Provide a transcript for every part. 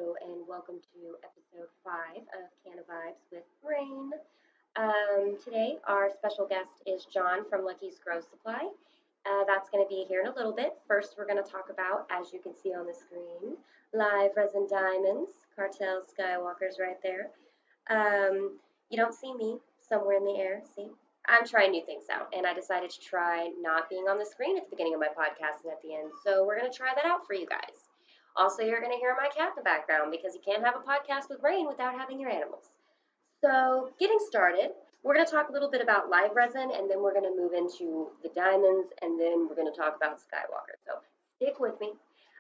Hello, and welcome to episode 5 of Canna Vibes with Rain. Today, our special guest is John from Lucky's Grow Supply. That's going to be here in a little bit. First, we're going to talk about, as you can see on the screen, live resin diamonds, Cartel Skywalkers right there. You don't see me somewhere in the air, see? I'm trying new things out, and I decided to try not being on the screen at the beginning of my podcast and at the end, so we're going to try that out for you guys. Also, you're going to hear my cat in the background because you can't have a podcast with Rain without having your animals. So, getting started, we're going to talk a little bit about live resin, and then we're going to move into the diamonds, and then we're going to talk about Skywalker. So, stick with me.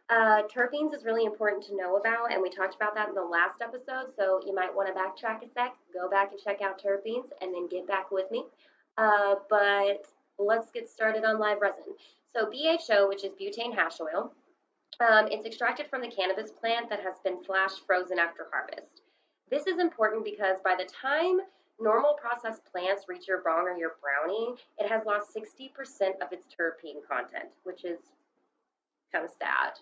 Terpenes is really important to know about, and we talked about that in the last episode, so you might want to backtrack a sec, go back and check out terpenes, and then get back with me. But let's get started on live resin. So BHO, which is butane hash oil, it's extracted from the cannabis plant that has been flash frozen after harvest. This is important because by the time normal processed plants reach your bong or your brownie, it has lost 60% of its terpene content, which is kind of sad.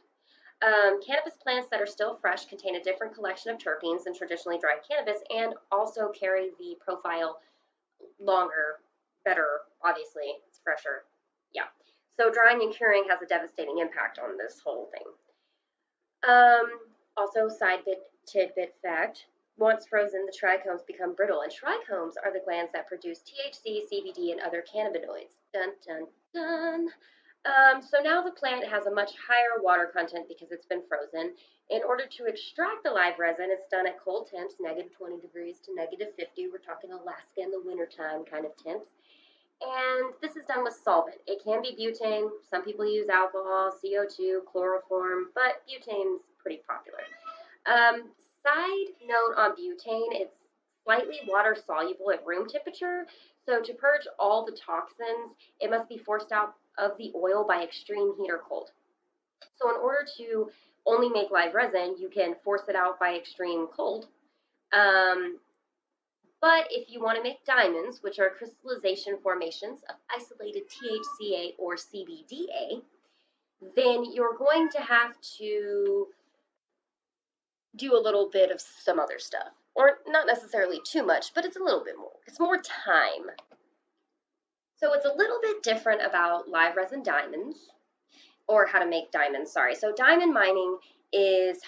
Cannabis plants that are still fresh contain a different collection of terpenes than traditionally dried cannabis and also carry the profile longer, better, obviously, it's fresher. Yeah. So drying and curing has a devastating impact on this whole thing. Also, tidbit fact, once frozen, the trichomes become brittle, and trichomes are the glands that produce THC, CBD, and other cannabinoids. Dun, dun, dun. So now the plant has a much higher water content because it's been frozen. In order to extract the live resin, it's done at cold temps, negative 20 degrees to negative 50. We're talking Alaska in the wintertime kind of temps. And this is done with solvent. It can be butane. Some people use alcohol, CO2, chloroform, but butane's pretty popular. Side note on butane, it's slightly water soluble at room temperature. So to purge all the toxins, it must be forced out of the oil by extreme heat or cold. So in order to only make live resin, you can force it out by extreme cold. But if you want to make diamonds, which are crystallization formations of isolated THCA or CBDA, then you're going to have to do a little bit of some other stuff. Or not necessarily too much, but it's a little bit more. It's more time. So it's a little bit different about live resin diamonds, or how to make diamonds, sorry. So diamond mining is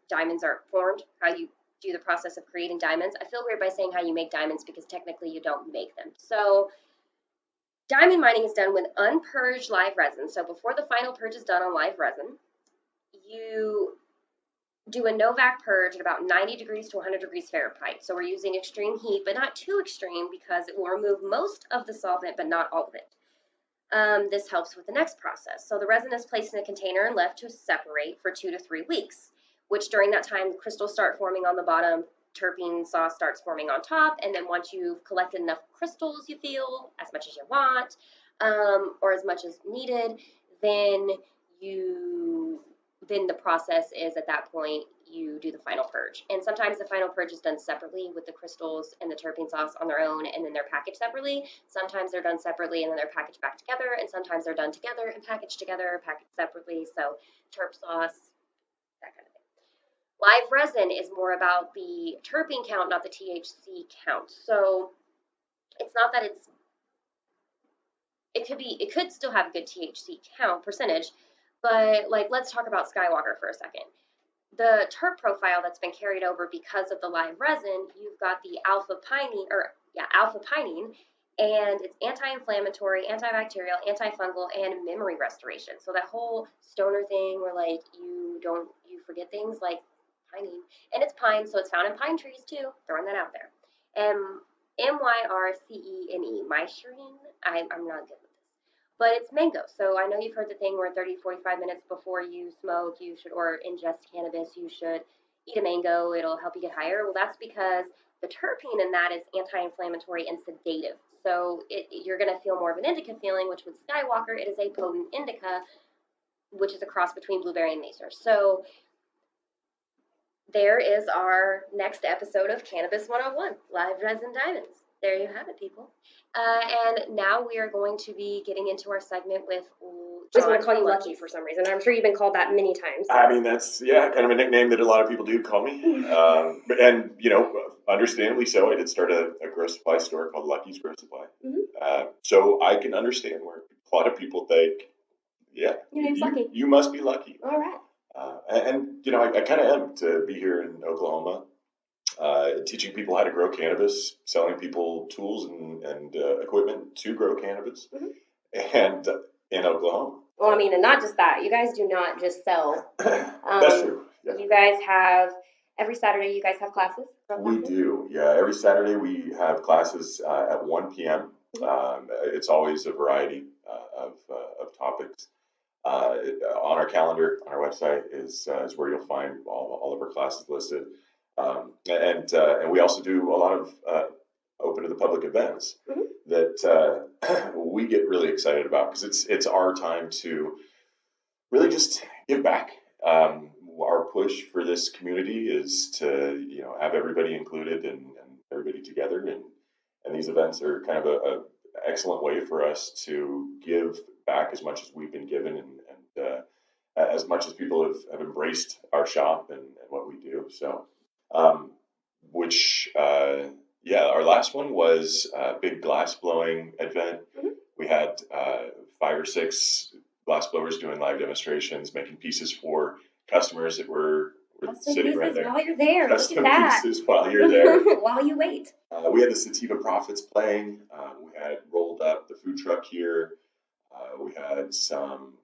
diamonds are formed, how you do the process of creating diamonds. I feel weird by saying how you make diamonds because technically you don't make them. So diamond mining is done with unpurged live resin. So before the final purge is done on live resin, you do a no-vac purge at about 90 degrees to 100 degrees Fahrenheit. So we're using extreme heat, but not too extreme because it will remove most of the solvent, but not all of it. This helps with the next process. So the resin is placed in a container and left to separate for 2 to 3 weeks, which during that time, crystals start forming on the bottom, terpene sauce starts forming on top, and then once you've collected enough crystals you feel, as much as you want, or as much as needed, then the process is at that point you do the final purge. And sometimes the final purge is done separately with the crystals and the terpene sauce on their own, and then they're packaged separately. Sometimes they're done separately and then they're packaged back together, and sometimes they're done together and packaged together, packaged separately. So terp sauce, that kind of thing. Live resin is more about the terpene count, not the THC count. So it's not that it could still have a good THC count percentage, but like let's talk about Skywalker for a second. The terp profile that's been carried over because of the live resin, you've got the alpha pinene, and it's anti-inflammatory, antibacterial, antifungal, and memory restoration. So that whole stoner thing where like you forget things, like pinene, and it's pine, so it's found in pine trees too. Throwing that out there. Myrcene, myshirine. I'm not good with this, but it's mango. So I know you've heard the thing where 30-45 minutes before you smoke, you should, or ingest cannabis, you should eat a mango. It'll help you get higher. Well, that's because the terpene in that is anti-inflammatory and sedative. So you're going to feel more of an indica feeling, which with Skywalker, it is a potent indica, which is a cross between blueberry and macer. So there is our next episode of Cannabis 101, Live Resin Diamonds. There you have it, people. And now we are going to be getting into our segment with I just want to call you Lucky for some reason. I'm sure you've been called that many times. I mean, that's, kind of a nickname that a lot of people do call me. And, understandably so, I did start a grocery supply store called Lucky's Grocery Supply. So I can understand where a lot of people think, Your name's Lucky. You must be lucky. All right. I kind of am to be here in Oklahoma, teaching people how to grow cannabis, selling people tools and equipment to grow cannabis, and in Oklahoma. Well, I mean, and not just that. You guys do not just sell. That's true. Yeah. You guys have, every Saturday you guys have classes? We do, yeah. Every Saturday we have classes at 1 p.m. It's always a variety of topics. On our calendar, on our website is where you'll find all of our classes listed. And we also do a lot of open to the public events that we get really excited about because it's our time to really just give back. Our push for this community is to have everybody included and everybody together, and these events are kind of a excellent way for us to give back as much as we've been given and as much as people have embraced our shop and what we do. So, our last one was a big glass blowing event. We had 5 or 6 glass blowers doing live demonstrations, making pieces for customers that were sitting right there. While you're there, Custom look at that. pieces while you're there. While you wait. We had the Sativa Profits playing. We had rolled up the food truck here. We had some.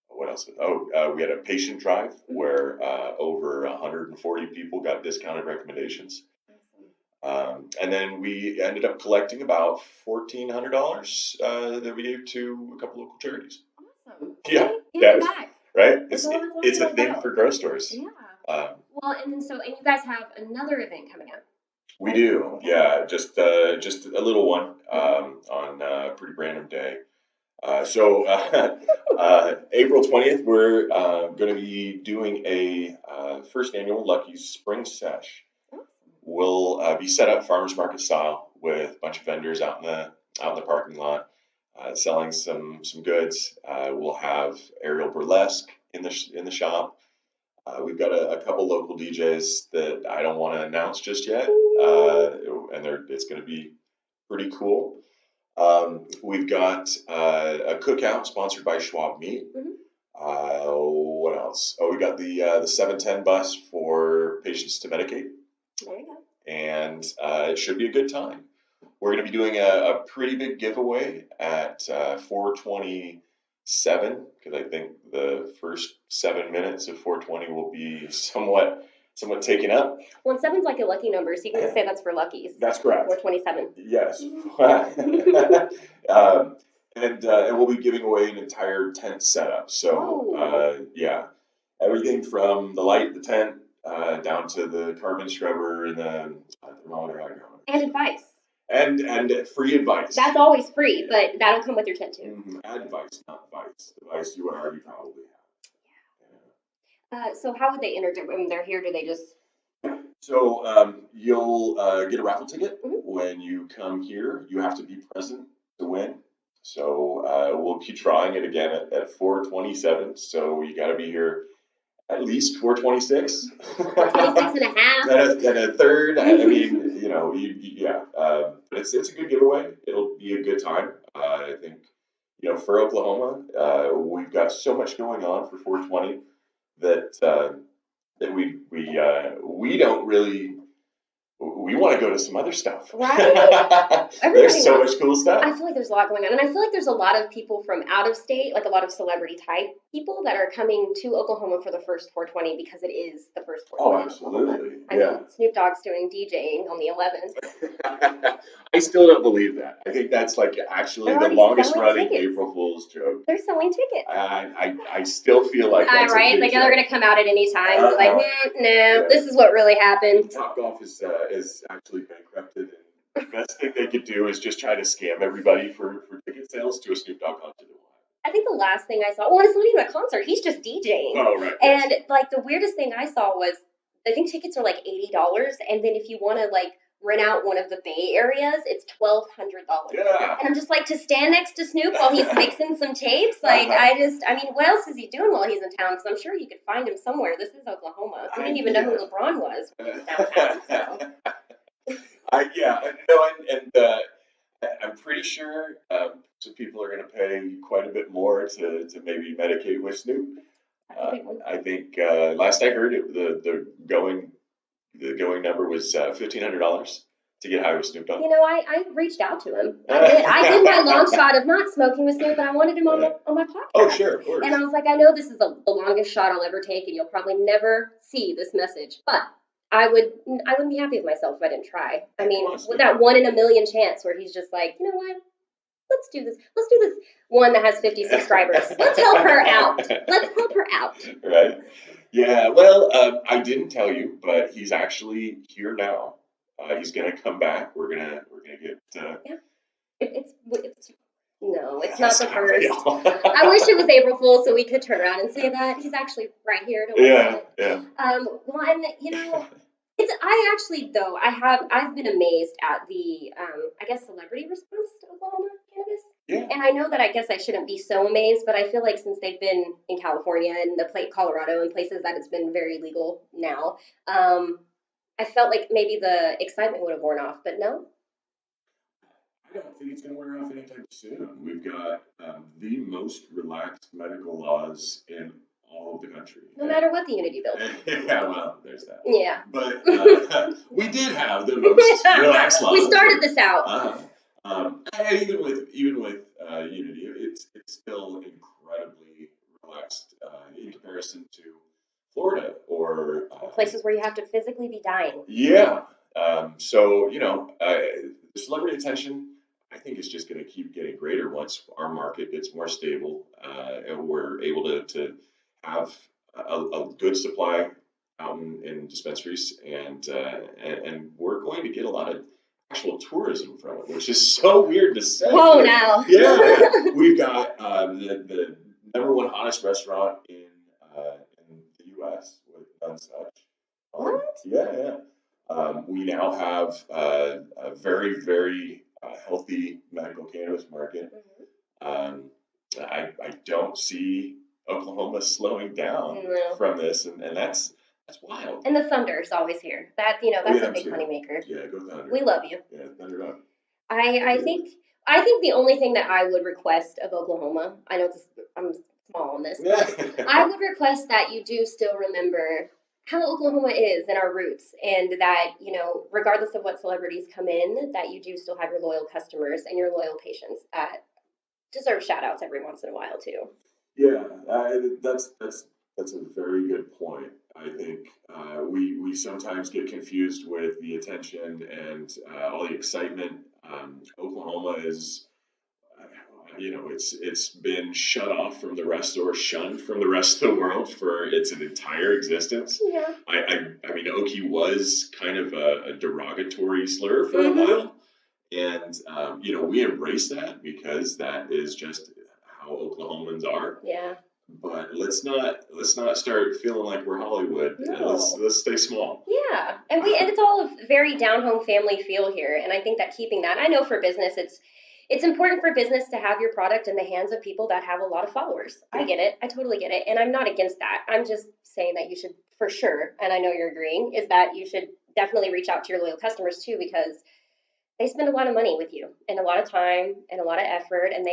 What else? We had a patient drive where over 140 people got discounted recommendations. And then we ended up collecting about $1,400 that we gave to a couple local charities. Awesome. Yeah, Give back. Right? It's a thing for grocery stores. Yeah. Well, and you guys have another event coming up. We do, yeah. Just a little one on a pretty random day. So April 20th, we're going to be doing a first annual Lucky's Spring Sesh. We'll be set up farmers market style with a bunch of vendors out in the parking lot selling some goods. We'll have aerial burlesque in the shop. We've got a couple local DJs that I don't want to announce just yet, and it's going to be pretty cool. We've got a cookout sponsored by Schwab Meat. What else? Oh, we got the 710 bus for patients to Medicaid. There you go. And it should be a good time. We're going to be doing a pretty big giveaway at 4:27 because I think the first 7 minutes of 4:20 will be somewhat taken up. Well, and 7's like a lucky number, so you can just say that's for luckies. That's correct. 427. Yes. And we'll be giving away an entire tent setup. So everything from the light, the tent, down to the carbon scrubber and the thermometer hydrometer. And advice. And free advice. That's always free, but that'll come with your tent too. Advice, not advice. Advice you would already probably have. So how would they enter? When they're here, do they just... So you'll get a raffle ticket when you come here. You have to be present to win. So we'll be drawing it again at 4:27. So you got to be here at least 4:26. 4:26 and a half. and a third. I mean, but it's a good giveaway. It'll be a good time. I think, for Oklahoma, we've got so much going on for 420 that we don't really. We want to go to some other stuff. Right? There's so much cool stuff. I feel like there's a lot going on. And I feel like there's a lot of people from out of state, like a lot of celebrity type people that are coming to Oklahoma for the first 420 because it is the first 420. Oh, absolutely. I mean, Snoop Dogg's doing DJing on the 11th. I still don't believe that. I think that's actually the longest running April Fool's joke. They're selling tickets. I still feel like that's right. Like they're going to come out at any time. No, this is what really happened. Topgolf is actually bankrupted, and the best thing they could do is just try to scam everybody for ticket sales to a Snoop Dogg concert. I think the last thing I saw, it's not even a concert. He's just DJing. Oh, right. And the weirdest thing I saw was, I think tickets are $80, and then if you want to rent out one of the Bay areas, it's $1,200. Yeah. And I'm just like, to stand next to Snoop while he's mixing some tapes, like, I mean, what else is he doing while he's in town? Because I'm sure you could find him somewhere. This is Oklahoma. We didn't even know who LeBron was when he was downtown. So. I'm pretty sure some people are going to pay quite a bit more to maybe medicate with Snoop. I think last I heard it, the going number was $1,500 to get high with Snoop Dogg. You know, I reached out to him. I did my long shot of not smoking with Snoop, but I wanted him on my podcast. Oh, sure, of course. And I was like, I know this is the longest shot I'll ever take, and you'll probably never see this message, but I wouldn't be happy with myself if I didn't try. I mean, with that 1 in a million chance where he's just like, you know what? Let's do this. Let's do this one that has 50 subscribers. Let's help her out. Let's help her out. Right. Yeah. Well, I didn't tell you, but he's actually here now. He's gonna come back. We're gonna get. Yeah. It's no, it's not the first. I wish it was April Fool's so we could turn around and say that he's actually right here. Yeah. Well, and you know, I've been amazed at the I guess celebrity response to Oklahoma cannabis. Yeah. And I know that I guess I shouldn't be so amazed, but I feel like since they've been in California and Colorado and places that it's been very legal now, I felt like maybe the excitement would have worn off, but no. I don't think it's going to wear off anytime soon. We've got the most relaxed medical laws in all of the country. No matter what the Unity Bill. Yeah, well, there's that. Yeah. But we did have the most relaxed laws. We started this out. Even with Unity, it's still incredibly relaxed in comparison to Florida or places where you have to physically be dying. Yeah. So the celebrity attention, I think, is just going to keep getting greater once our market gets more stable and we're able to have a good supply out in dispensaries, and we're going to get a lot of actual tourism from it, which is so weird to say. Whoa, now. Yeah. We've got the number one hottest restaurant in the U.S. with None Such. What? Yeah. We now have a very, very healthy medical cannabis market. Mm-hmm. I don't see Oklahoma slowing down from this, and that's wild. And the Thunder's always here. That's a big moneymaker. Yeah, go Thunder. We love you. Yeah, Thunder up. I think the only thing that I would request of Oklahoma, I know I'm small on this, but I would request that you do still remember how Oklahoma is and our roots, and that, regardless of what celebrities come in, that you do still have your loyal customers and your loyal patients that deserve shout outs every once in a while too. Yeah, that's a very good point. I think we sometimes get confused with the attention and all the excitement. Oklahoma is, it's been shut off from the rest, or shunned from the rest of the world for its entire existence. Yeah. I mean, Okie was kind of a derogatory slur for Mm-hmm. a while, and we embrace that because that is just how Oklahomans are. Yeah. But let's not start feeling like we're Hollywood. No. Let's stay small. Yeah, and it's all a very down home family feel here, and I think that keeping that, I know for business, it's important for business to have your product in the hands of people that have a lot of followers. I get it, I totally get it, and I'm not against that. I'm just saying that you should, for sure, and I know you're agreeing, is that you should definitely reach out to your loyal customers too, because they spend a lot of money with you and a lot of time and a lot of effort, and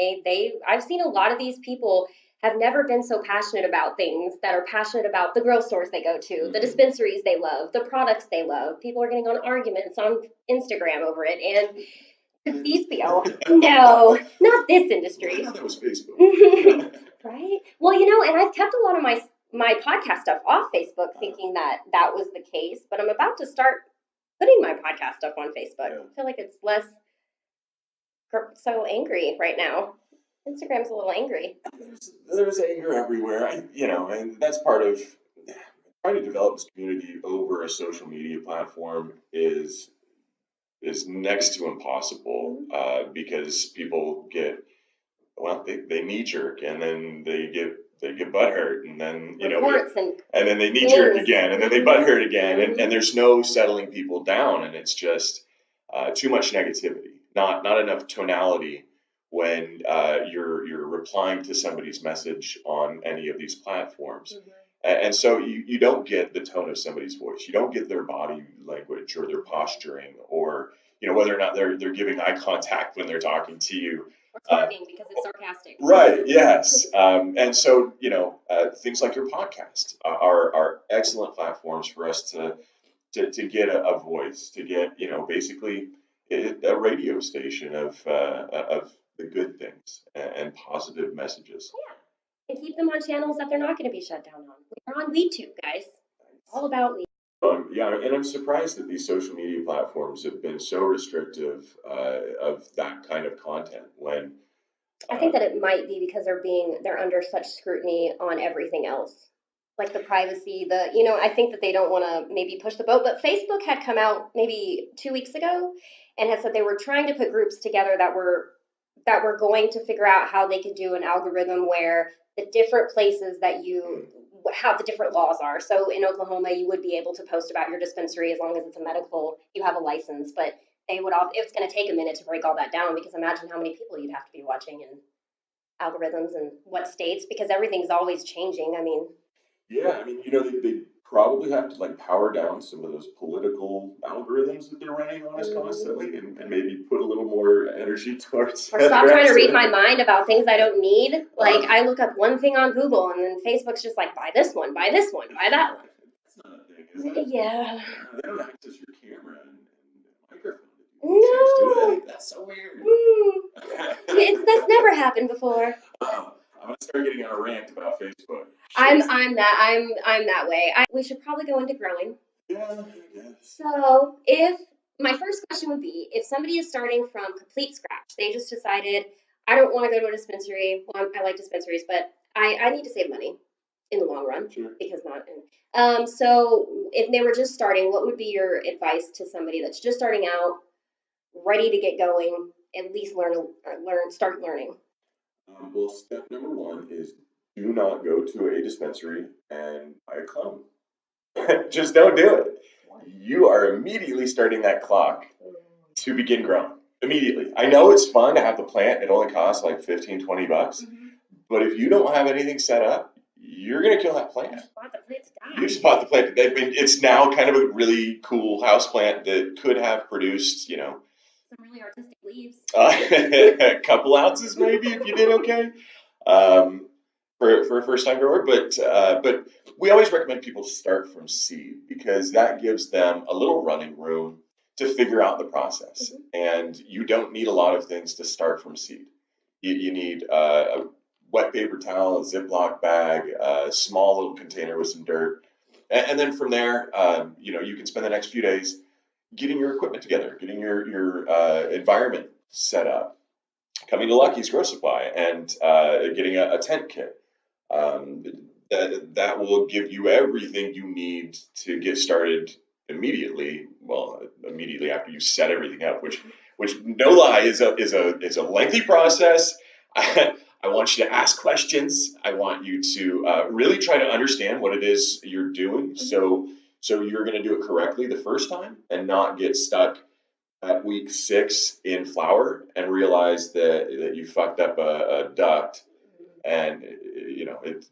I've seen a lot of these people have never been so passionate about things that are passionate about the grocery stores they go to, the dispensaries they love, the products they love. People are getting on arguments on Instagram over it, and these people, no, not this industry. I thought that was Facebook. Right? Well, and I've kept a lot of my podcast stuff off Facebook, thinking that was the case, but I'm about to start putting my podcast stuff on Facebook. I feel like it's less so angry right now. Instagram's a little angry. There's anger everywhere, and that's part of trying to develop this community over a social media platform is next to impossible, because people get, they knee jerk, and then they get butthurt, and then and then they knee jerk again, and then they butthurt again, and there's no settling people down, and it's just too much negativity, not enough tonality when you're replying to somebody's message on any of these platforms. And so you don't get the tone of somebody's voice. You don't get their body language or their posturing, or whether or not they're giving eye contact when they're talking to you. Or smirking because it's sarcastic. Right. Yes. And so things like your podcast are excellent platforms for us to get a voice, to get basically a radio station of the good things and positive messages. Yeah. And keep them on channels that they're not going to be shut down on. We're on WeTube, guys. All about WeTube. Yeah, and I'm surprised that these social media platforms have been so restrictive of that kind of content. When I think that it might be because they're under such scrutiny on everything else, like the privacy. I think that they don't want to maybe push the boat. But Facebook had come out maybe 2 weeks ago and had said they were trying to put groups together that were going to figure out how they could do an algorithm where the different places that how the different laws are. So in Oklahoma, you would be able to post about your dispensary as long as it's a medical, you have a license, but it's going to take a minute to break all that down, because imagine how many people you'd have to be watching and algorithms and what states, because everything's always changing. I mean, yeah, they probably have to power down some of those political algorithms that they're running on us constantly, and maybe put a little more energy towards. Or stop trying to read my mind about things I don't need. I look up one thing on Google, and then Facebook's just like, buy this one, buy this one, buy that one. That's not a thing, is it? Yeah. They don't access your camera and microphone. No. That's so weird. That's never happened before. I'm gonna start getting on a rant about Facebook. I'm that way. We should probably go into growing. Yeah, I guess. So my first question would be, if somebody is starting from complete scratch, they just decided, I don't want to go to a dispensary. Well, I like dispensaries, but I need to save money in the long run. Sure. Because so if they were just starting, what would be your advice to somebody that's just starting out, ready to get going, at least start learning? Well, step number one is, do not go to a dispensary and buy a clone. Just don't do it. You are immediately starting that clock to begin growing. Immediately. I know it's fun to have the plant. It only costs like $15, $20. But if you don't have anything set up, you're going to kill that plant. You just bought the plant. It's now kind of a really cool house plant that could have produced, some really artistic leaves. A couple ounces maybe if you did okay. For a first-time grower, but we always recommend people start from seed, because that gives them a little running room to figure out the process. And you don't need a lot of things to start from seed. You need a wet paper towel, a Ziploc bag, a small little container with some dirt, and then from there, you can spend the next few days getting your equipment together, getting your environment set up, coming to Lucky's Grow Supply and getting a tent kit. That will give you everything you need to get started immediately. Well, immediately after you set everything up, which no lie is a lengthy process. I want you to ask questions. I want you to really try to understand what it is you're doing. So you're going to do it correctly the first time and not get stuck at week 6 in flower and realize that you fucked up a duct. And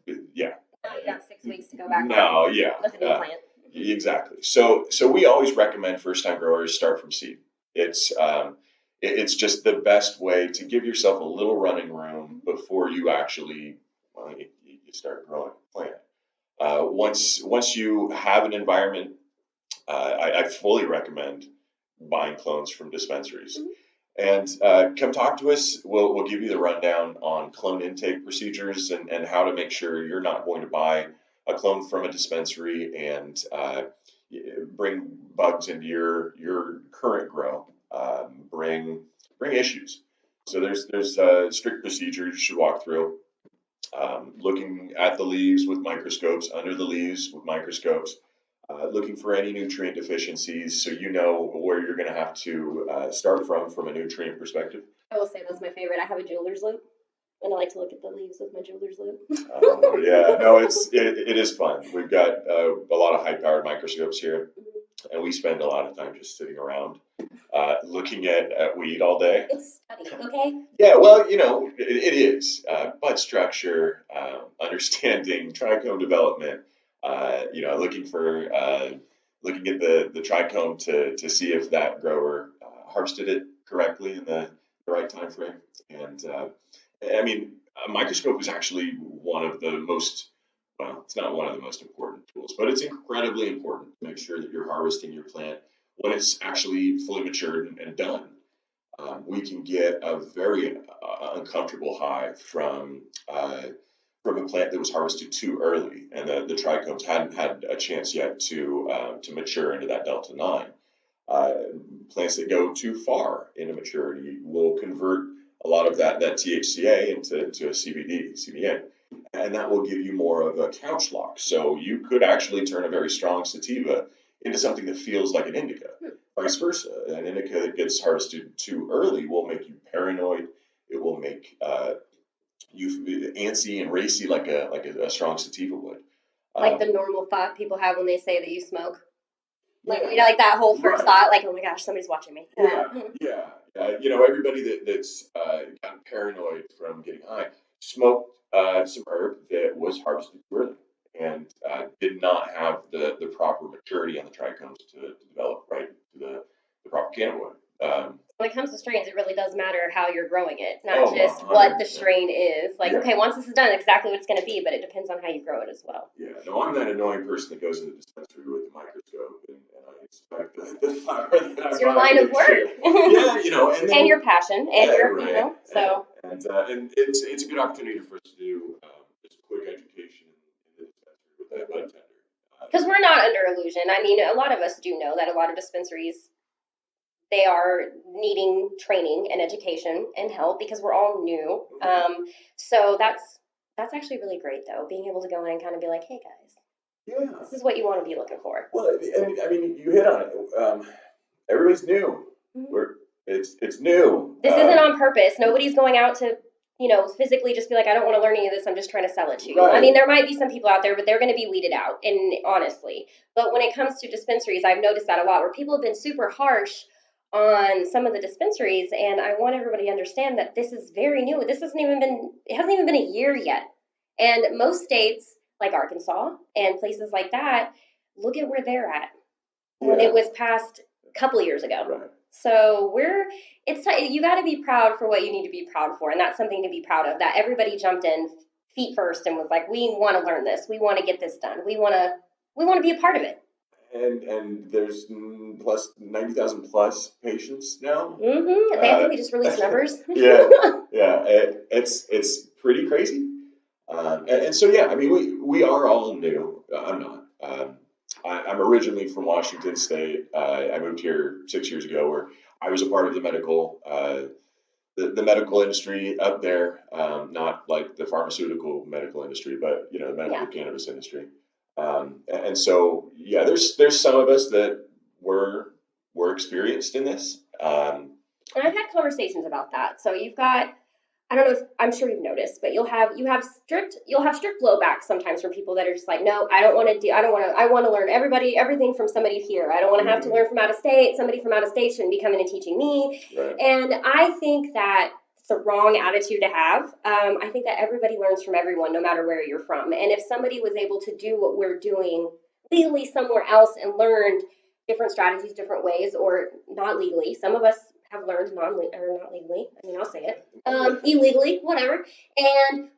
You got 6 weeks to go back. No, yeah, with a new plant. Exactly. So we always recommend first-time growers start from seed. It's just the best way to give yourself a little running room before you actually you start growing a plant. Once you have an environment, I fully recommend buying clones from dispensaries. And come talk to us. We'll give you the rundown on clone intake procedures and how to make sure you're not going to buy a clone from a dispensary and bring bugs into your current grow. Bring issues. So there's strict procedures you should walk through. Looking at the leaves with microscopes, under the leaves with microscopes. Looking for any nutrient deficiencies, so you know where you're going to have to start from a nutrient perspective. I will say that's my favorite. I have a jeweler's loupe, and I like to look at the leaves with my jeweler's loupe. Oh yeah, no, it is fun. We've got a lot of high-powered microscopes here, and we spend a lot of time just sitting around. looking at weed all day. It's study, okay? Yeah, well, it is bud structure, understanding trichome development. Looking at the trichome to see if that grower harvested it correctly in the right time frame. And I mean, a microscope is actually one of the most well, it's not one of the most important tools, but it's incredibly important to make sure that you're harvesting your plant when it's actually fully matured and done. We can get a very uncomfortable high from a plant that was harvested too early, and the trichomes hadn't had a chance yet to mature into that delta 9. Uh, Plants that go too far into maturity will convert a lot of that THCA into a CBA, and that will give you more of a couch lock. So you could actually turn a very strong sativa into something that feels like an indica. Vice versa, an indica that gets harvested too early will make you paranoid. It will make you antsy and racy like a strong sativa would. Like the normal thought people have when they say that you smoke. Like, Yeah. like that whole first Right. thought, like, oh my gosh, somebody's watching me. Yeah. Everybody that's gotten paranoid from getting high smoked some herb that was harvested too early and did not have the proper maturity on the trichomes to develop right to the proper cannabinoid. When it comes to strains, it really does matter how you're growing it, not Oh, just what the 100%. strain is. Like, Yeah. okay, once this is done, exactly what it's going to be, but it depends on how you grow it as well. Yeah, no, I'm that annoying person that goes to the dispensary with the microscope and I expect the flower that I It's your buy line to of work. ship. Yeah, and then And your passion, and your, right. so. And it's a good opportunity for us to do just quick education in the dispensary with that bud tender. Because we're not under illusion. I mean, a lot of us do know that a lot of dispensaries, they are needing training and education and help because we're all new. So that's actually really great, though, being able to go in and kind of be like, hey, guys, Yeah. this is what you want to be looking for. Well, I mean, you hit on it. Everybody's new. It's new. This isn't on purpose. Nobody's going out to, physically just be like, I don't want to learn any of this. I'm just trying to sell it to you. Right. I mean, there might be some people out there, but they're going to be weeded out, and honestly. But when it comes to dispensaries, I've noticed that a lot where people have been super harsh on some of the dispensaries, and I want everybody to understand that this is very new. It hasn't even been a year yet. And most states, like Arkansas and places like that, look at where they're at when it was passed a couple of years ago. Right. So you got to be proud for what you need to be proud for, and that's something to be proud of. That everybody jumped in feet first and was like, "We want to learn this. We want to get this done. We want to be a part of it." And there's plus 90,000 plus patients now. I think they just released numbers. Yeah. It's pretty crazy. And so yeah, I mean we are all new. I'm not. I'm originally from Washington State. I moved here 6 years ago, where I was a part of the medical medical industry up there. Not like the pharmaceutical medical industry, but the medical cannabis industry. And so yeah, there's some of us that were experienced in this. And I've had conversations about that. So you've got, I don't know if I'm sure you've noticed, but you'll have strict blowback sometimes from people that are just like, no, I want to learn everything from somebody here. I don't want to have to learn from out of state. Somebody from out of state shouldn't be coming and teaching me. Right. And I think that it's the wrong attitude to have. I think that everybody learns from everyone, no matter where you're from. And if somebody was able to do what we're doing legally somewhere else and learned different strategies, different ways, or not legally, some of us have learned not legally. I mean, I'll say it. Illegally, whatever.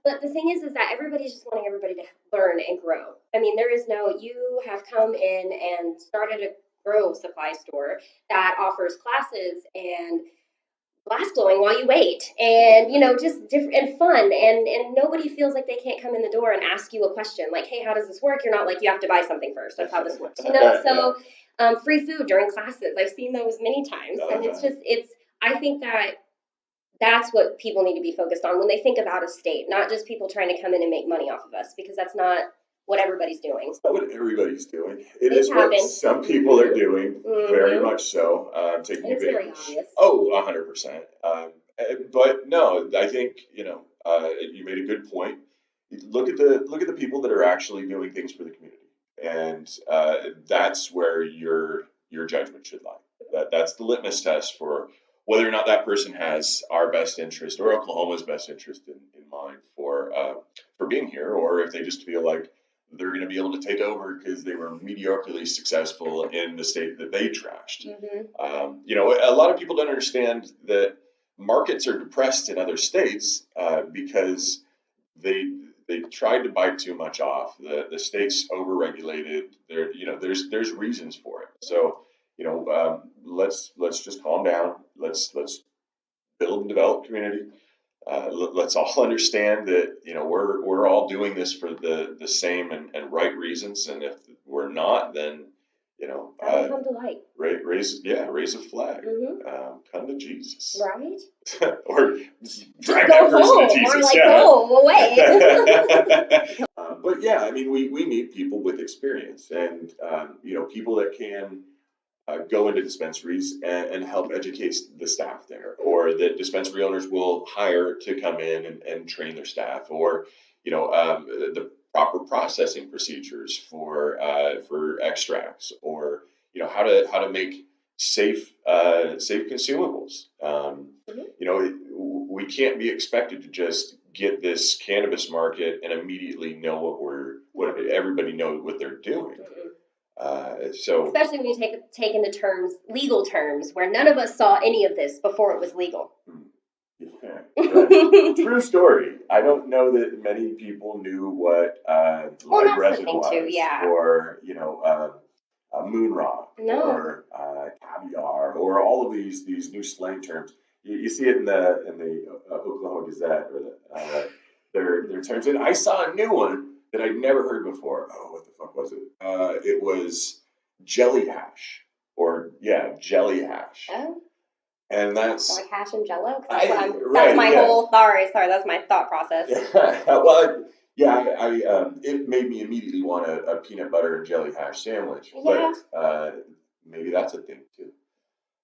But the thing is that everybody's just wanting everybody to learn and grow. I mean, you have come in and started a grow supply store that offers classes and glass blowing while you wait, and just different and fun, and nobody feels like they can't come in the door and ask you a question like, hey, how does this work? You're not like, you have to buy something first. That's how this works, so free food during classes, I've seen those many times. And I think that's what people need to be focused on when they think of out of state, not just people trying to come in and make money off of us, because that's not what everybody's doing. It's not what everybody's doing. It is what some people are doing, very much so, taking advantage. Very obvious. Oh, 100%. But no, I think you made a good point. Look at the people that are actually doing things for the community, and that's where your judgment should lie. That's the litmus test for whether or not that person has our best interest or Oklahoma's best interest in mind for being here, or if they just feel like they're going to be able to take over because they were mediocrely successful in the state that they trashed. A lot of people don't understand that markets are depressed in other states because they tried to bite too much off. The state's overregulated. There's reasons for it. So let's just calm down. Let's build and develop community. Let's all understand that we're all doing this for the same and right reasons. And if we're not, then Come to light. raise a flag. Come to Jesus. Right? Or drag Go that person home, to Jesus. or like yeah. go away. But yeah, I mean, we need people with experience and people that can go into dispensaries and help educate the staff there, or that dispensary owners will hire to come in and train their staff, or the proper processing procedures for extracts, or how to make safe consumables. We can't be expected to just get this cannabis market and immediately know what everybody knows what they're doing. So Especially when you take into legal terms, where none of us saw any of this before it was legal. yeah. True story. I don't know that many people knew what live resin was, or moon rock, or caviar, or all of these new slang terms. You see it in the Oklahoma Gazette, or their terms. And I saw a new one that I'd never heard before. Oh, what the fuck was it? It was jelly hash, jelly hash. Oh. And that's like hash and jello. That's my whole. Sorry, that's my thought process. Well, it made me immediately want a peanut butter and jelly hash sandwich. Yeah. But maybe that's a thing too.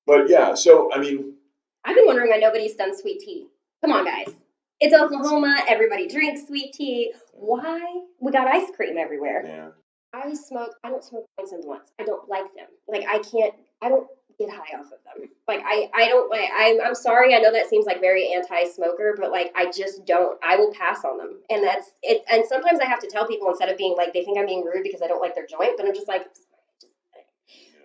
But yeah, so I mean, I've been wondering why nobody's done sweet tea. Come on, guys. It's Oklahoma. Everybody drinks sweet tea. Why? We got ice cream everywhere. Yeah. I don't smoke joints and blunts. I don't like them. Like I don't get high off of them. Like I don't like. I'm sorry. I know that seems like very anti-smoker, but like I just don't. I will pass on them, and that's it. And sometimes I have to tell people, instead of being like, they think I'm being rude because I don't like their joint, but I'm just like,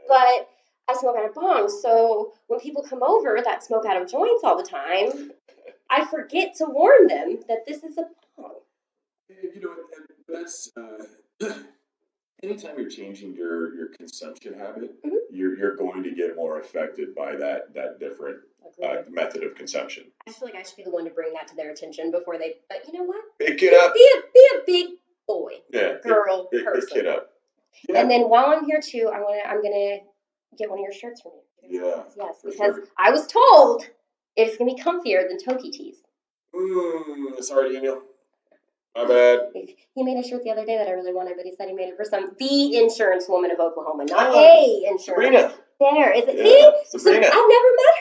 but I smoke out of bongs. So when people come over that smoke out of joints all the time, I forget to warn them that this is a bong. That's anytime you're changing your consumption habit, Mhm. you're going to get more affected by that different method of consumption. I feel like I should be the one to bring that to their attention before they. But you know what? Pick it up. Be a big boy, girl, person. Pick it up. Yeah. And then while I'm here too, I'm gonna get one of your shirts from you. Yeah. Yes, because sure. I was told it's gonna be comfier than Toki tees. Sorry, Daniel. My bad. He made a shirt the other day that I really wanted, but he said he made it for the insurance woman of Oklahoma, not a insurance. Sabrina. There, is it? Yeah, See, Sabrina. I've never met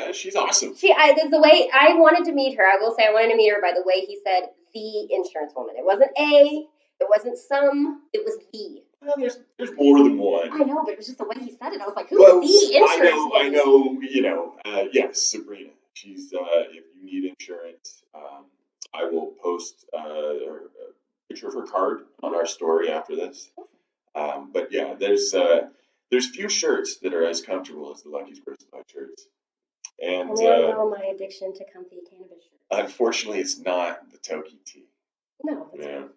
her. She's awesome. The way I wanted to meet her, I will say I wanted to meet her by the way he said the insurance woman. It wasn't a. It wasn't some. It was the. Well, there's more than one. I know, but it was just the way he said it. I was like, who's the insurance woman? I know. Yes, Sabrina. She's if you need insurance, I will post a picture of her card on our story after this. But yeah, there's few shirts that are as comfortable as the Lucky's Grow Supply shirts. And we all know my addiction to comfy cannabis shirts. Unfortunately, it's not the Toki tee. No. Yeah.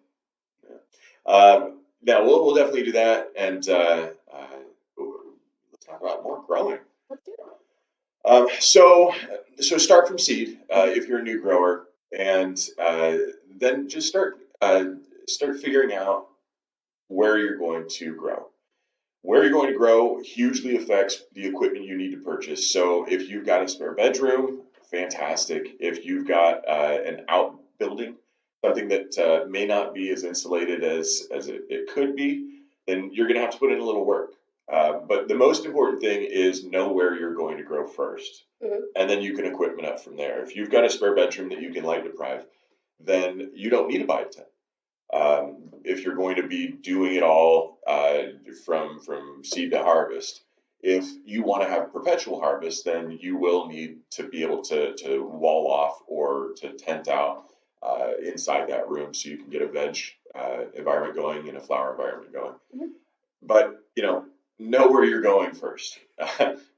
Now we'll definitely do that, and let's talk about more growing. Let's do it. So start from seed if you're a new grower, and then just start figuring out where you're going to grow. Where you're going to grow hugely affects the equipment you need to purchase. So if you've got a spare bedroom, fantastic. If you've got an outbuilding, something that may not be as insulated as it could be, then you're going to have to put in a little work. But the most important thing is know where you're going to grow first. Mm-hmm. And then you can equipment up from there. If you've got a spare bedroom that you can light deprive, then you don't need to buy a tent. If you're going to be doing it all from seed to harvest, If you want to have perpetual harvest, then you will need to be able to wall off or to tent out inside that room so you can get a veg environment going and a flower environment going. Mhm. But know where you're going first.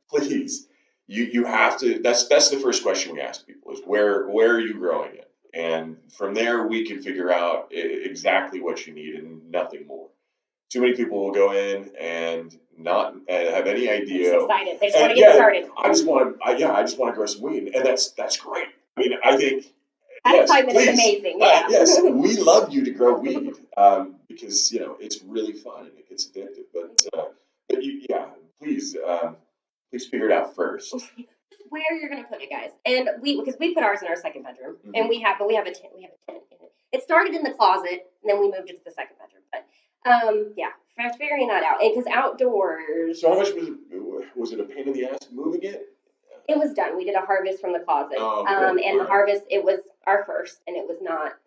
Please, you have to. That's the first question we ask people is where are you growing it, and from there we can figure out exactly what you need and nothing more. Too many people will go in and not have any They're idea. just excited. They just And want to get started. I just want to grow some weed, and that's great. I mean, I think That yes, excitement is please. amazing. Yeah. Yes, we love you to grow weed because it's really fun and it gets addictive. But please please figure it out first. Where you're gonna put it, guys, and because we put ours in our second bedroom, Mhm. and we have a tent in it. It started in the closet, and then we moved it to the second bedroom. But figuring that out, and because outdoors, So how much was it a pain in the ass moving it? it was done. We did a harvest from the closet, Oh, okay. and the Alright. harvest it was our first, and it was not.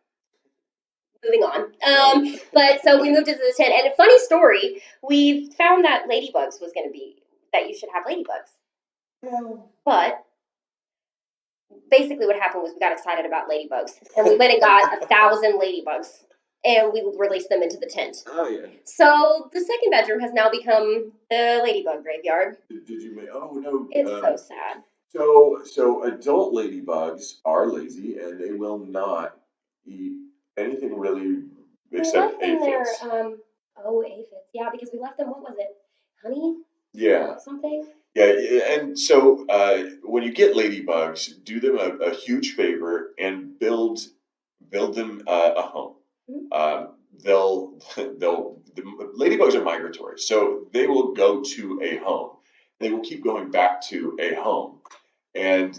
Moving on. But so we moved it to the tent, and a funny story, we found that ladybugs was going to be that you should have ladybugs. But basically, what happened was we got excited about ladybugs, and we went and got 1,000 ladybugs, and we released them into the tent. Oh yeah. So the second bedroom has now become the ladybug graveyard. Did you make? Oh no. It's so sad. So adult ladybugs are lazy and they will not eat anything really We except left them there. aphids. Aphids. Yeah, because we left them. What was it? Honey? Yeah. Something. Yeah, and so when you get ladybugs, do them a huge favor and build them a home. Mhm. The ladybugs are migratory, so they will go to a home. They will keep going back to a home, and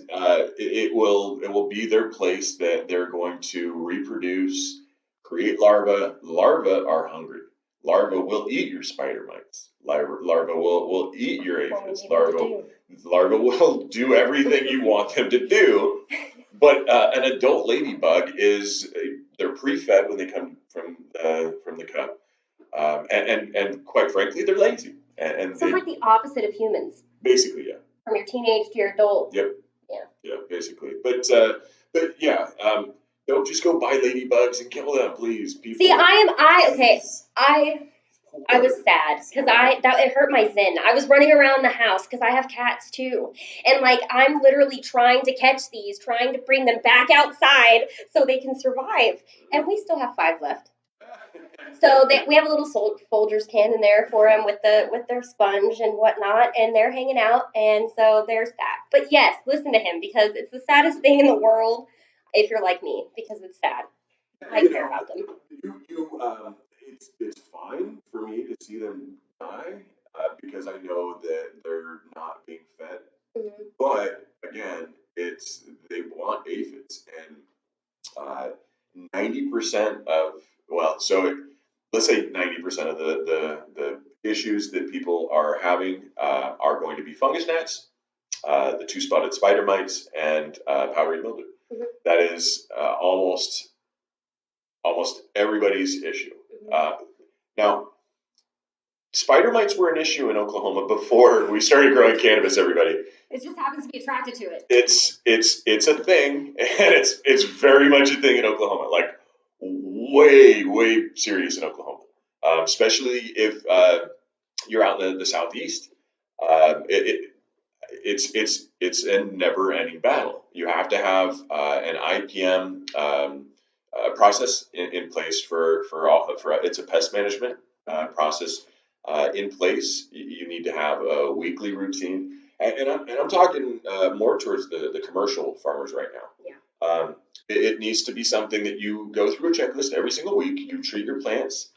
it will be their place that they're going to reproduce, create larvae. Larvae are hungry. Larvae will eat your spider mites. Larvae will eat your aphids. Larvae will do everything you want them to do. But an adult ladybug they're pre-fed when they come from the cup, and quite frankly, they're lazy. And So it's like the opposite of humans. basically, yeah. From your teenage to your adult. Yep. Yeah. Yeah, basically. But yeah, don't just go buy ladybugs and kill them, please, people. See, I was sad because it hurt my zen. I was running around the house because I have cats too, and like I'm literally trying to catch these, trying to bring them back outside so they can survive, and we still have 5 left. So we have a little Folgers can in there for them with their sponge and whatnot, and they're hanging out, and so there's that. But yes, listen to him because it's the saddest thing in the world. If you're like me, because it's sad. I care about them. It's fine for me to see them die because I know that they're not being fed. Mm-hmm. But again, they want aphids, and 90% of let's say 90% of the issues that people are having are going to be fungus gnats, the 2-spotted spider mites, and powdery mildew. Mm-hmm. That is almost everybody's issue. Now, spider mites were an issue in Oklahoma before we started growing cannabis. Everybody, it just happens to be attracted to it. It's a thing, and it's very much a thing in Oklahoma. Like way serious in Oklahoma, especially if you're out in the southeast. It's a never-ending battle. You have to have an IPM process in place for it's a pest management process in place. You need to have a weekly routine, and I'm talking more towards the commercial farmers right now. Yeah. It needs to be something that you go through a checklist every single week. You treat your plants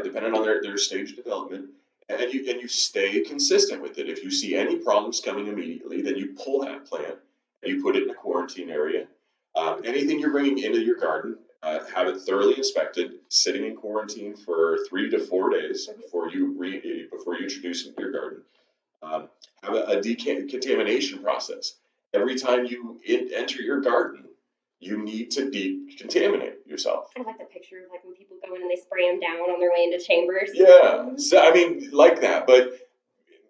depending on their stage of development. And you stay consistent with it. If you see any problems coming immediately, then you pull that plant and you put it in a quarantine area. Anything you're bringing into your garden, have it thoroughly inspected, sitting in quarantine for 3 to 4 days before you introduce it to your garden. Have a decontamination process. Every time you enter your garden, you need to decontaminate yourself. I like the picture of like when people go in and they spray them down on their way into chambers. Yeah, so I mean, like that, but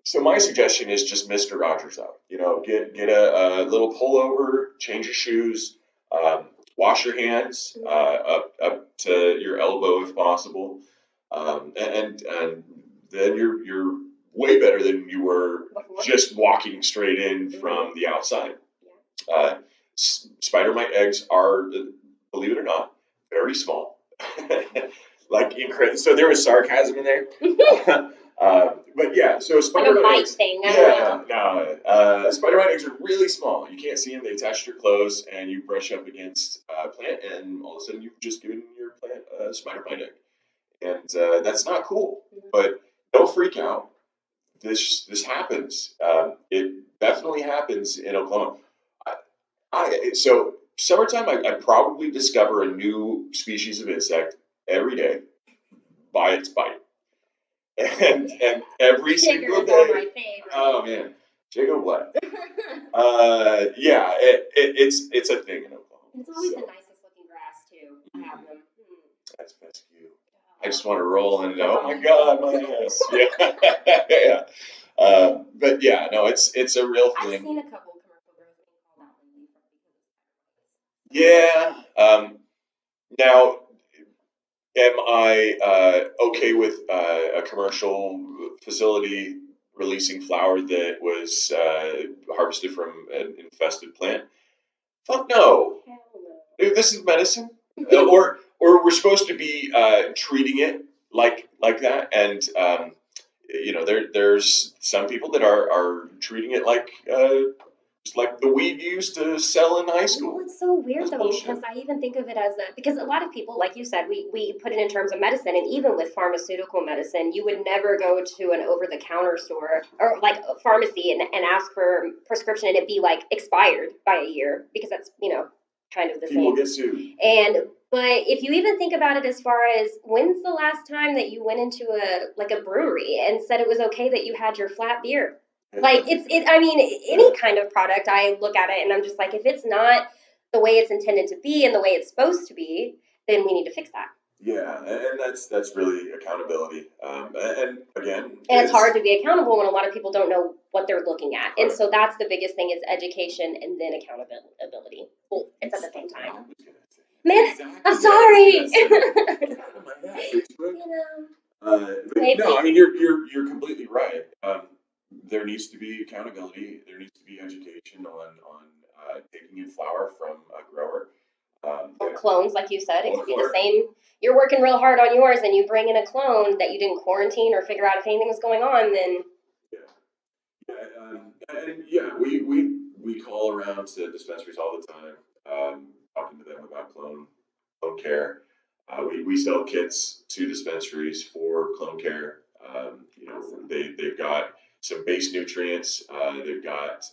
So my suggestion is just Mr. Rogers out. Get a little pullover, change your shoes, wash your hands up to your elbow if possible, and then you're way better than you were Before? just walking straight in from the outside. Spider mite eggs are, believe it or not, very small. Like so there was sarcasm in there. But yeah, so Like spider a mite bite eggs. thing. I don't Yeah, know. no. Spider mite eggs are really small. You can't see them. They attach to your clothes, and you brush up against a plant, and all of a sudden you've just given your plant a spider mite egg, and that's not cool. But don't freak out. This happens. It definitely happens in Oklahoma. So summertime, I probably discover a new species of insect every day by its bite, and every single Chiggers are day. my favorite. Oh man, Jago Black. Yeah, it's a thing in Oklahoma. It's always So the nicest looking grass too. I have them. that's fescue. I just want to roll and oh my god, my ass. Yeah, yeah. But yeah, no, it's a real I've thing. seen a couple commercial girls being called out lately from Yeah. Now, am I okay with a commercial facility releasing flour that was harvested from an infested plant? Fuck no. Hell no. This is medicine, or we're supposed to be treating it like that, and there's some people that are treating it like just like the weed you used to sell in high Well, school. it's so weird That's though, bullshit. because I even think of it as because a lot of people, like you said, we put it in terms of medicine, and even with pharmaceutical medicine, you would never go to an over the counter store or like a pharmacy and ask for a prescription and it be like expired by a year because that's kind of the People same. get sued. But if you even think about it as far as when's the last time that you went into a brewery and said it was okay that you had your flat beer? Like I mean, any kind of product, I look at it and I'm just like, if it's not the way it's intended to be and the way it's supposed to be, then we need to fix that. Yeah, and that's really accountability. And again, And it's hard to be accountable when a lot of people don't know what they're looking at. And so that's the biggest thing is education and then accountability. Well, it's at the same time. Man, I'm sorry. No, I mean you're completely right. There needs to be accountability. There needs to be education on taking in flour from a grower. Or clones, like you said, it could be the same. You're working real hard on yours, and you bring in a clone that you didn't quarantine or figure out if anything was going on. Then we call around to dispensaries all the time, talking to them about clone care. We sell kits to dispensaries for clone care. They've got some base nutrients. They've got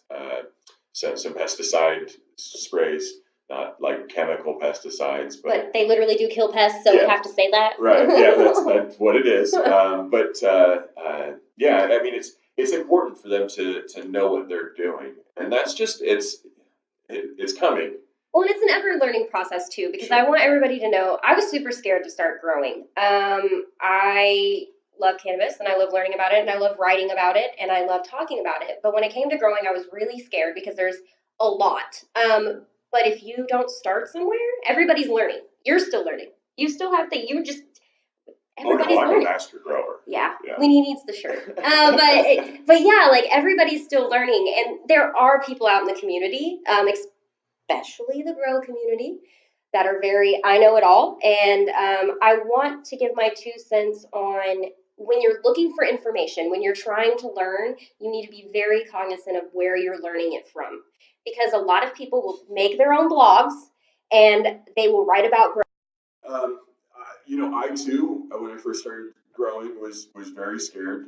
some pesticide sprays, not like chemical pesticides, but they literally do kill pests, so we have to say that. Right. Yeah, that's what it is. Yeah, I mean it's important for them to know what they're doing, and that's just it's coming. Well, and it's an ever learning process too, because I want everybody to know I was super scared to start growing. I love cannabis and I love learning about it and I love writing about it and I love talking about it. But when it came to growing, I was really scared because there's a lot. But if you don't start somewhere, everybody's learning. You're still learning. You still have to, everybody's I'm learning. a master grower. Yeah. He needs the shirt. But yeah, like everybody's still learning. And there are people out in the community, especially the grow community, that are very I know it all. And I want to give my 2 cents on when you're looking for information, when you're trying to learn, you need to be very cognizant of where you're learning it from. Because a lot of people will make their own blogs and they will write about growing. I too, when I first started growing, was very scared,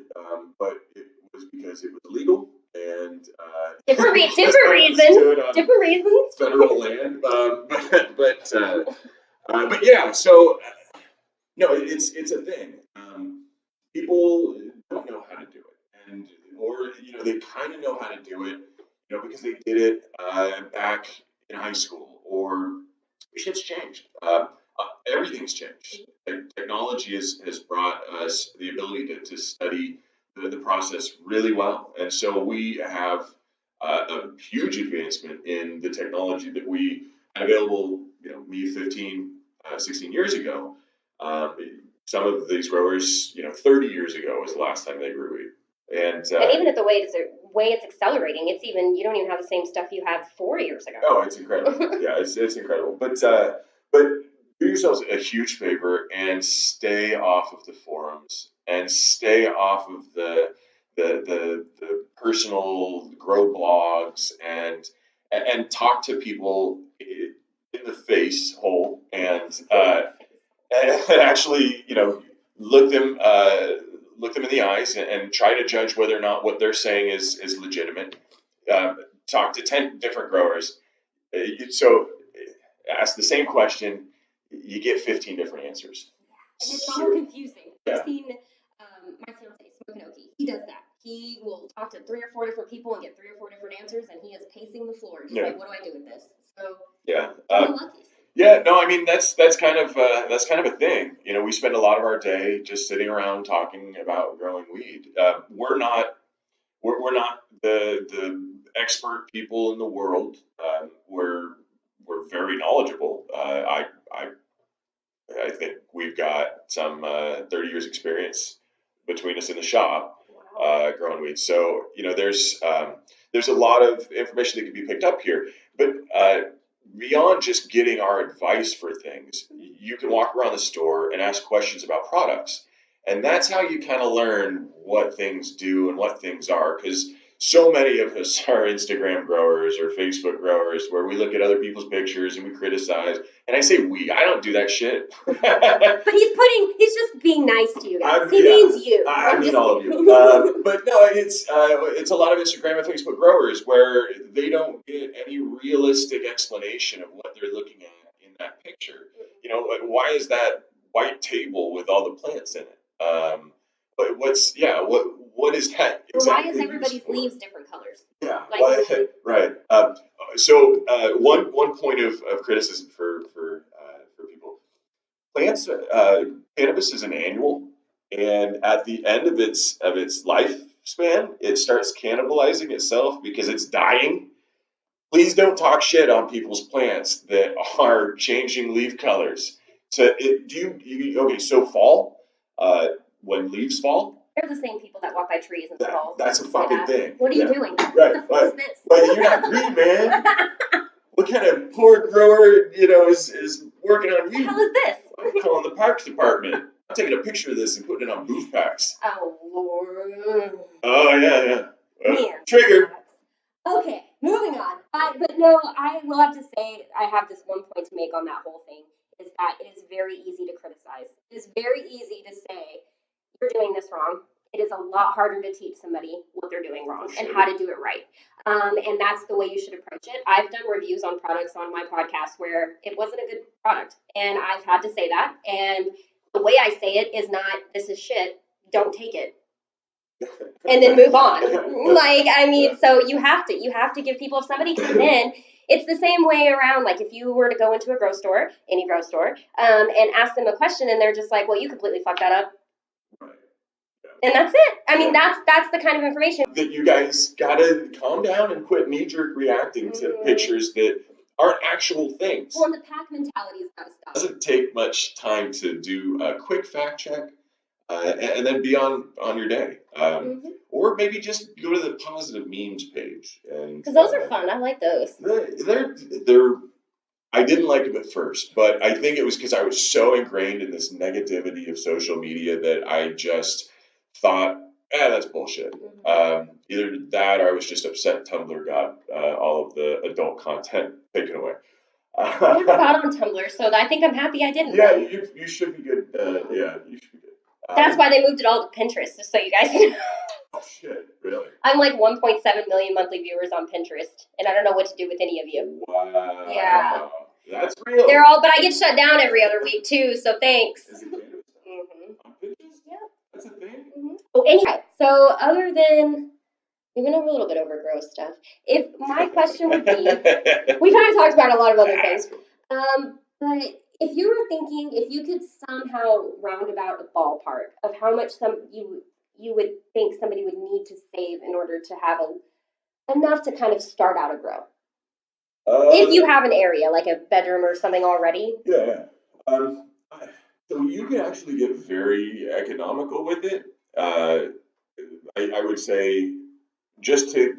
but it was because it was legal and different reasons. Federal land, but yeah. So no, it's a thing. People don't know how to do it, or they kind of know how to do it, because they did it back in high school, or shit's changed. Everything's changed. Technology has brought us the ability to study the process really well. And so we have a huge advancement in the technology that we had available, me 15, 16 years ago. Um, some of these growers, 30 years ago was the last time they grew weed. And even at the way it's accelerating, it's even, you don't even have the same stuff you had 4 years ago. oh, it's incredible. Yeah, it's incredible. But do yourselves a huge favor and stay off of the forums and stay off of the personal grow blogs and talk to people in the face hole and actually look them in the eyes and try to judge whether or not what they're saying is legitimate. Talk to 10 different growers. So ask the same question, you get 15 different answers. And it's all confusing. Yeah. I've seen my fiance, Smokinoki, he does that. He will talk to 3 or 4 different people and get 3 or 4 different answers, and he is pacing the floor. He's like, what do I do with this? So, yeah. I'm lucky. Yeah, no, I mean that's kind of a thing. We spend a lot of our day just sitting around talking about growing weed. We're not the expert people in the world. We're very knowledgeable. I think we've got some 30 years experience between us in the shop growing weed. So there's a lot of information that can be picked up here, but beyond just getting our advice for things, you can walk around the store and ask questions about products. And that's how you kind of learn what things do and what things are. Because so many of us are Instagram growers or Facebook growers where we look at other people's pictures and we criticize. And I say we, I don't do that shit. But he's just being nice to you guys. He yeah, means you. I mean all of you. But no, it's a lot of Instagram and Facebook growers where they don't get any realistic explanation of what they're looking at in that picture. Like, why is that white table with all the plants in it? But what is that exactly? Or why is everybody's leaves different colors? Yeah, Like, right. So one point of criticism for people: plants, cannabis is an annual, and at the end of its lifespan, it starts cannibalizing itself because it's dying. Please don't talk shit on people's plants that are changing leaf colors. Okay? So fall, when leaves fall. They're the same people that walk by trees and fall. That's a fucking thing. What are you doing? Right. What the fuck is this? Well, you're not green, man. What kind of poor grower, is working on What the weed? hell is this? I'm calling the parks department. I'm taking a picture of this and putting it on booth packs. Oh, Lord. Oh, yeah. Man. Triggered. Okay, moving on. But no, I will have to say, I have this one point to make on that whole thing, is that it is very easy to criticize. It is very easy to say, you're doing this wrong. It is a lot harder to teach somebody what they're doing wrong and how to do it right. And that's the way you should approach it. I've done reviews on products on my podcast where it wasn't a good product, and I've had to say that. And the way I say it is not, this is shit, don't take it. And then move on. So you have to give people, if somebody comes in, it's the same way around, like if you were to go into a grow store, any grow store, and ask them a question and they're just like, well, you completely fucked that up. Right. And that's it. I mean, that's the kind of information that you guys gotta calm down and quit knee-jerk reacting to pictures that aren't actual things. Well, and the pack mentality's gotta stop. It doesn't take much time to do a quick fact check and then be on your day. Or maybe just go to the positive memes page. Because those are fun. I like those. They're I didn't like them at first, but I think it was because I was so ingrained in this negativity of social media that I just thought, that's bullshit. Either that or I was just upset Tumblr got all of the adult content taken away. I never got on Tumblr, so I think I'm happy I didn't. Yeah, you should be good. You should be good. That's why they moved it all to Pinterest, just so you guys know. Oh, shit, really? I'm like 1.7 million monthly viewers on Pinterest, and I don't know what to do with any of you. Wow. Yeah. That's real. But I get shut down every other week, too, so thanks. Is it cannabis? On Pinterest? Yeah. That's a thing? Oh, anyway, so other than, we went over a little bit over gross stuff. If my question would be, we kind of talked about a lot of other things, but if you were thinking, if you could somehow round about a ballpark of how much you would think somebody would need to save in order to have enough to kind of start out a grow? If you have an area, like a bedroom or something already. Yeah. So you can actually get very economical with it. I would say just to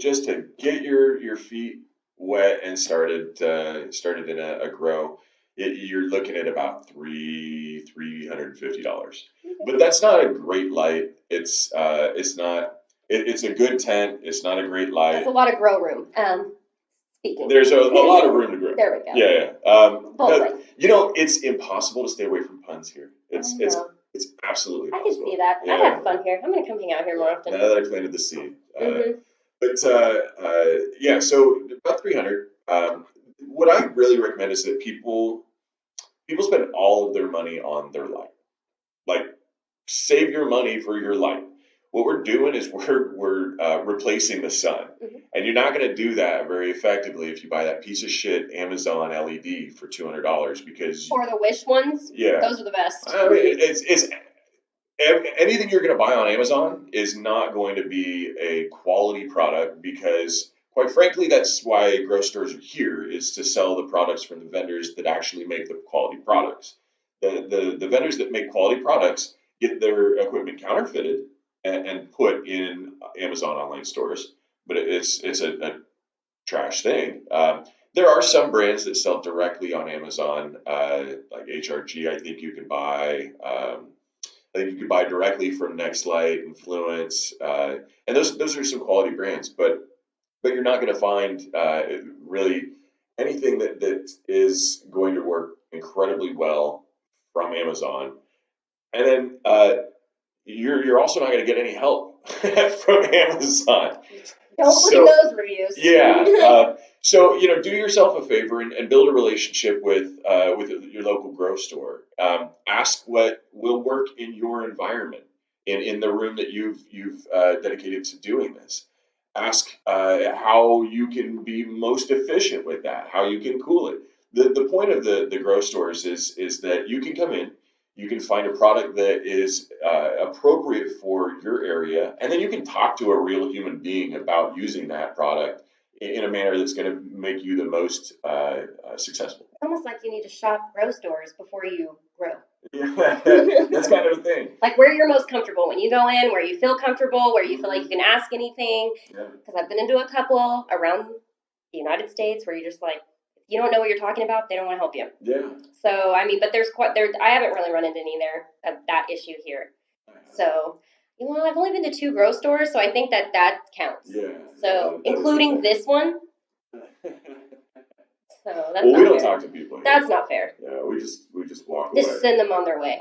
get your feet wet and started in a grow, you're looking at about $350. But that's not a great light. It's not. It's a good tent. It's not a great light. That's a lot of grow room. Speaking. There's a lot of room to grow. There we go. Yeah. Boldly. It's impossible to stay away from puns here. It's absolutely I possible. can see that. Yeah. I'd have fun here. I'm gonna come hang out here more often. Now that I planted the seed. Mhm. But yeah, so about 300. What I really recommend is that people spend all of their money on their light. Like, save your money for your light. What we're doing is we're replacing the sun, Mhm. and you're not going to do that very effectively if you buy that piece of shit Amazon LED for $200 because Or the Wish ones. yeah, Those are the best. I mean it's anything you're going to buy on Amazon is not going to be a quality product because, quite frankly, that's why grocery stores are here, is to sell the products from the vendors that actually make the quality products. The vendors that make quality products get their equipment counterfeited and put in Amazon online stores, but it's a trash thing. There are some brands that sell directly on Amazon, like HRG. I think you can buy. I think you could buy directly from Nextlight, Influence, and those are some quality brands. But you're not going to find really anything that is going to work incredibly well from Amazon. And then you're also not going to get any help from Amazon. Don't look at those reviews. Yeah. So do yourself a favor and build a relationship with your local grocery store. Ask what will work in your environment, in the room that you've dedicated to doing this. Ask how you can be most efficient with that. How you can cool it. The point of the grocery stores is that you can come in. You can find a product that is appropriate for your area, and then you can talk to a real human being about using that product in a manner that's going to make you the most successful. It's almost like you need to shop grow stores before you grow. Yeah, that's kind of a thing. Like where you're most comfortable when you go in, where you feel comfortable, where you feel like you can ask anything. Because I've been into a couple around the United States where you're just like, if you don't know what you're talking about, they don't want to help you. Yeah. So I mean, but I haven't really run into any there of that issue here. So I've only been to 2 grow stores, so I think that counts. Yeah. So including this one. So that's well, not we don't fair. talk to people here. That's not fair. Yeah, we just walk away. Just send them on their way.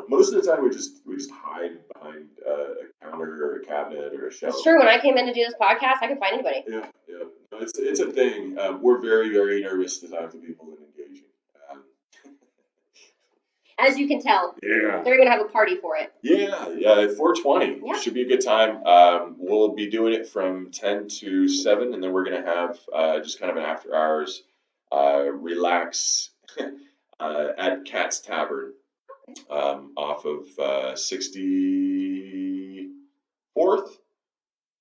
Most of the time, we just hide behind a counter or a cabinet or a shelf. It's true. When I came in to do this podcast, I could find anybody. Yeah. No, it's a thing. We're very, very nervous to talk to people and engaging. As you can tell. Yeah. They're gonna have a party for it. Yeah. 420 should be a good time. We'll be doing it from 10 to 7, and then we're gonna have just kind of an after hours relax at Cat's Tavern off of 64th,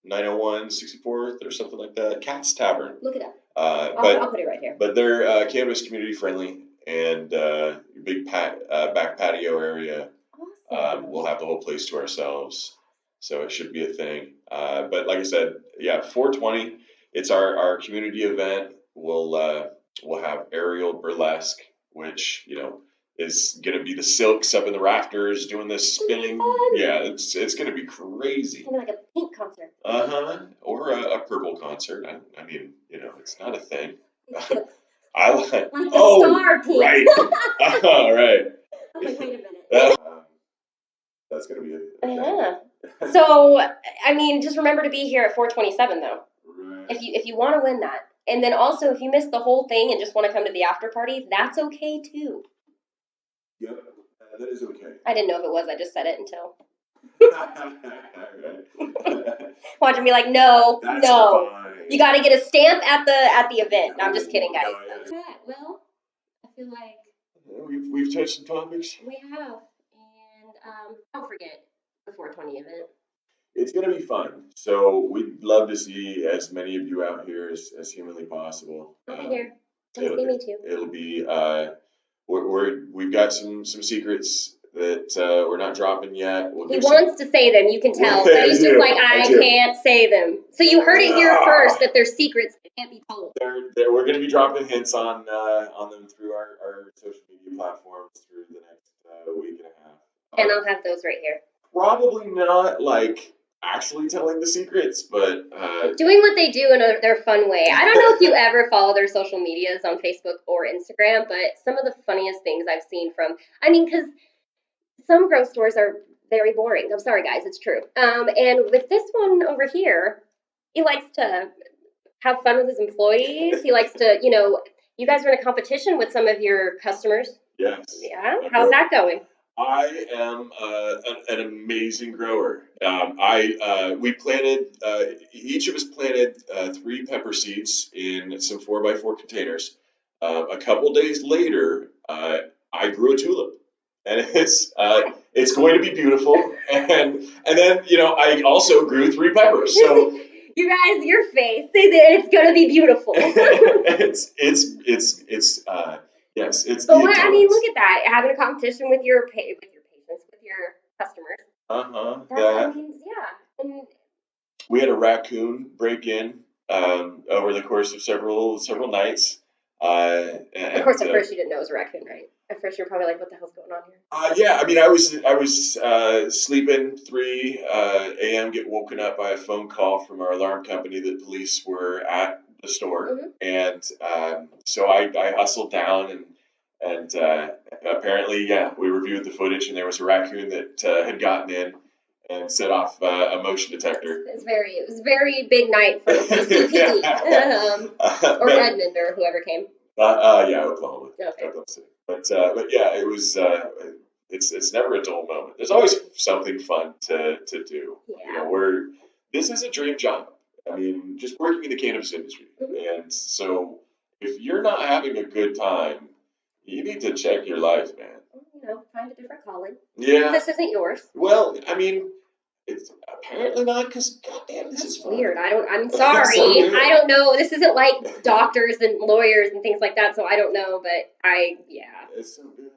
901 64th, or something like that. Cat's Tavern. Look it up. I'll put it right here. But they're cannabis community friendly and big back patio area. Awesome. We'll have the whole place to ourselves, so it should be a thing. But like I said, 420. It's our community event. We'll have aerial burlesque, which is gonna be the Silks up in the rafters doing this spinning. Yeah, it's gonna be crazy. It's gonna be like a pink concert. Or a purple concert. I mean, it's not a thing. I like the star pink. Right. All right. I'm like, wait a minute. That's gonna be it. Yeah. So I mean, just remember to be here at 427 though. Right. If you want to win that, and then also if you missed the whole thing and just want to come to the after party, that's okay too. Yep, that is okay. I didn't know if it was. I just said it until. Right. Watching me like, no. That's fine. You got to get a stamp at the event. No, I'm just kidding, guys. Okay, well, I feel like We've touched some topics. we have, and don't forget the 420 event. It's going to be fun. So we'd love to see as many of you out here as humanly possible. I'll be here. Come It'll, see me too. it'll be we've got some secrets that we're not dropping yet. We'll He give wants to say them, you can tell, but he's just like, I can't say them. So you heard it here first that there's secrets that can't be told. we're going to be dropping hints on them through our social media platforms through the next week and a half. And I'll have those right here. Probably not like actually telling the secrets, but Doing what they do in their fun way. I don't know if you ever follow their social medias on Facebook or Instagram, but some of the funniest things I've seen from, because some grow stores are very boring. I'm sorry, guys, it's true. And with this one over here, he likes to have fun with his employees. He likes to, you guys are in a competition with some of your customers. yes. Yeah? How's that going? I am an amazing grower. We planted, each of us planted 3 pepper seeds in some 4x4 containers. A couple days later, I grew a tulip, and it's going to be beautiful. And then I also grew 3 peppers. So you guys, your face, it's gonna be beautiful. Yes, it's. But look at that, having a competition with your patients, with your customers. That means, yeah. And we had a raccoon break in over the course of several nights. Of course, at first you didn't know it was a raccoon, right? At first you're probably like, "What the hell's going on here?" Yeah, I was sleeping 3 a.m. Get woken up by a phone call from our alarm company that police were at the store, and so I hustled down and apparently, we reviewed the footage, and there was a raccoon that had gotten in and set off a motion detector. It was very big night for CPD or Edmond or whoever came. Oklahoma. Okay. Oklahoma City. But yeah, it was. It's never a dull moment. There's always something fun to do. Yeah. This is a dream job. Just working in the cannabis industry, and so if you're not having a good time, you need to check your life, man. Find a different calling. Yeah. This isn't yours. Well, it's apparently not, because goddamn, this is fun. Weird. I'm sorry. I don't know. This isn't like doctors and lawyers and things like that, so I don't know, but It's so good.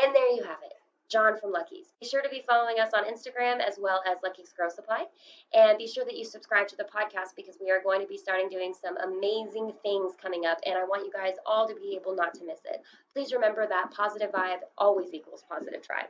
And there you have it. John from Lucky's. Be sure to be following us on Instagram as well as Lucky's Grow Supply. And be sure that you subscribe to the podcast, because we are going to be starting doing some amazing things coming up. And I want you guys all to be able not to miss it. Please remember that positive vibe always equals positive tribe.